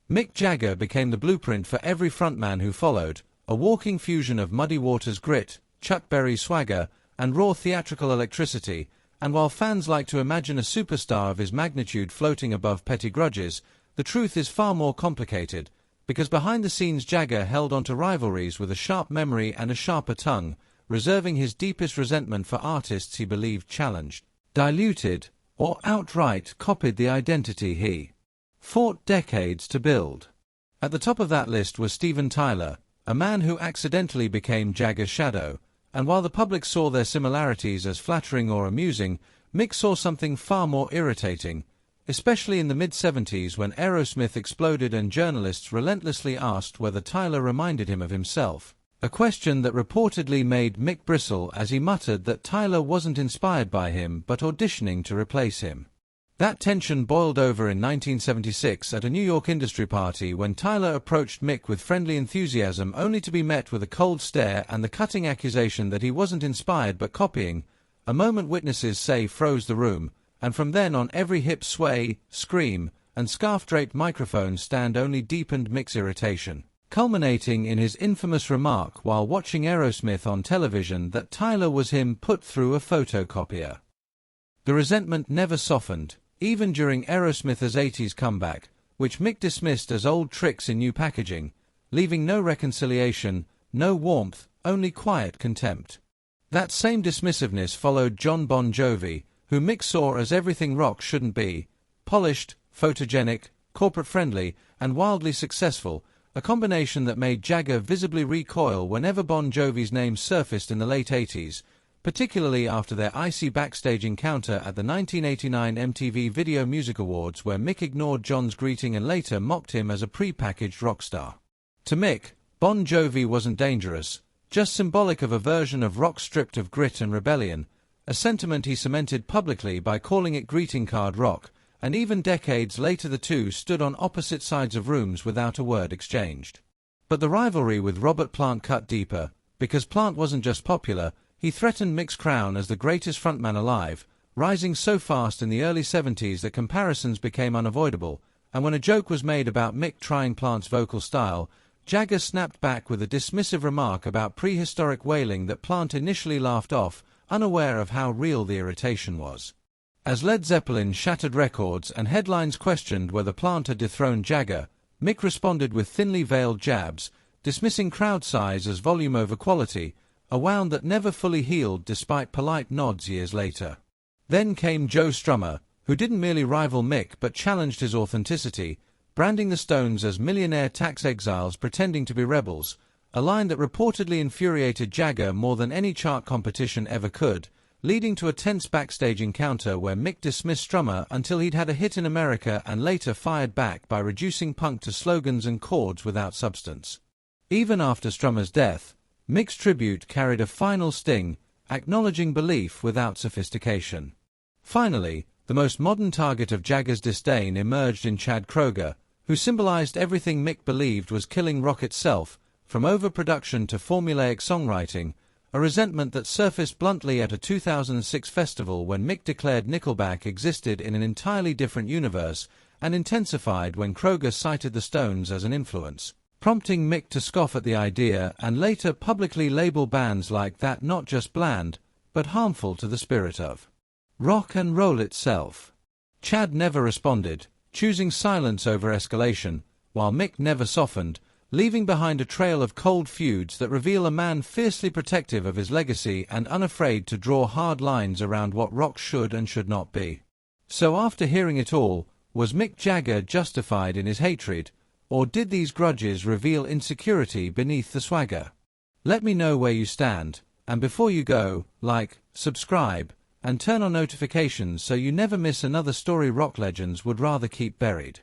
Mick Jagger became the blueprint for every frontman who followed, a walking fusion of Muddy Waters grit, Chuck Berry swagger, and raw theatrical electricity, and while fans like to imagine a superstar of his magnitude floating above petty grudges, the truth is far more complicated, because behind the scenes Jagger held onto rivalries with a sharp memory and a sharper tongue, reserving his deepest resentment for artists he believed challenged, diluted, or outright copied the identity he fought decades to build. At the top of that list was Steven Tyler, a man who accidentally became Jagger's shadow, and while the public saw their similarities as flattering or amusing, Mick saw something far more irritating, especially in the mid-70s when Aerosmith exploded and journalists relentlessly asked whether Tyler reminded him of himself, a question that reportedly made Mick bristle as he muttered that Tyler wasn't inspired by him but auditioning to replace him. That tension boiled over in 1976 at a New York industry party when Tyler approached Mick with friendly enthusiasm only to be met with a cold stare and the cutting accusation that he wasn't inspired but copying, a moment witnesses say froze the room, and from then on every hip sway, scream, and scarf-draped microphone stand only deepened Mick's irritation, culminating in his infamous remark while watching Aerosmith on television that Tyler was him put through a photocopier. The resentment never softened, even during Aerosmith's 80s comeback, which Mick dismissed as old tricks in new packaging, leaving no reconciliation, no warmth, only quiet contempt. That same dismissiveness followed John Bon Jovi, who Mick saw as everything rock shouldn't be: polished, photogenic, corporate-friendly, and wildly successful, a combination that made Jagger visibly recoil whenever Bon Jovi's name surfaced in the late 80s, particularly after their icy backstage encounter at the 1989 MTV Video Music Awards where Mick ignored John's greeting and later mocked him as a pre-packaged rock star. To Mick, Bon Jovi wasn't dangerous, just symbolic of a version of rock stripped of grit and rebellion, a sentiment he cemented publicly by calling it greeting card rock, and even decades later the two stood on opposite sides of rooms without a word exchanged. But the rivalry with Robert Plant cut deeper, because Plant wasn't just popular, he threatened Mick's crown as the greatest frontman alive, rising so fast in the early 70s that comparisons became unavoidable, and when a joke was made about Mick trying Plant's vocal style, Jagger snapped back with a dismissive remark about prehistoric wailing that Plant initially laughed off, unaware of how real the irritation was. As Led Zeppelin shattered records and headlines questioned whether Plant had dethroned Jagger, Mick responded with thinly veiled jabs, dismissing crowd size as volume over quality, a wound that never fully healed despite polite nods years later. Then came Joe Strummer, who didn't merely rival Mick but challenged his authenticity, branding the Stones as millionaire tax exiles pretending to be rebels, a line that reportedly infuriated Jagger more than any chart competition ever could, leading to a tense backstage encounter where Mick dismissed Strummer until he'd had a hit in America and later fired back by reducing punk to slogans and chords without substance. Even after Strummer's death, Mick's tribute carried a final sting, acknowledging belief without sophistication. Finally, the most modern target of Jagger's disdain emerged in Chad Kroeger, who symbolized everything Mick believed was killing rock itself, from overproduction to formulaic songwriting, a resentment that surfaced bluntly at a 2006 festival when Mick declared Nickelback existed in an entirely different universe, and intensified when Kroeger cited the Stones as an influence, prompting Mick to scoff at the idea and later publicly label bands like that not just bland, but harmful to the spirit of rock and roll itself. Chad never responded, choosing silence over escalation, while Mick never softened, leaving behind a trail of cold feuds that reveal a man fiercely protective of his legacy and unafraid to draw hard lines around what rock should and should not be. So after hearing it all, was Mick Jagger justified in his hatred, or did these grudges reveal insecurity beneath the swagger? Let me know where you stand, and before you go, like, subscribe, and turn on notifications so you never miss another story rock legends would rather keep buried.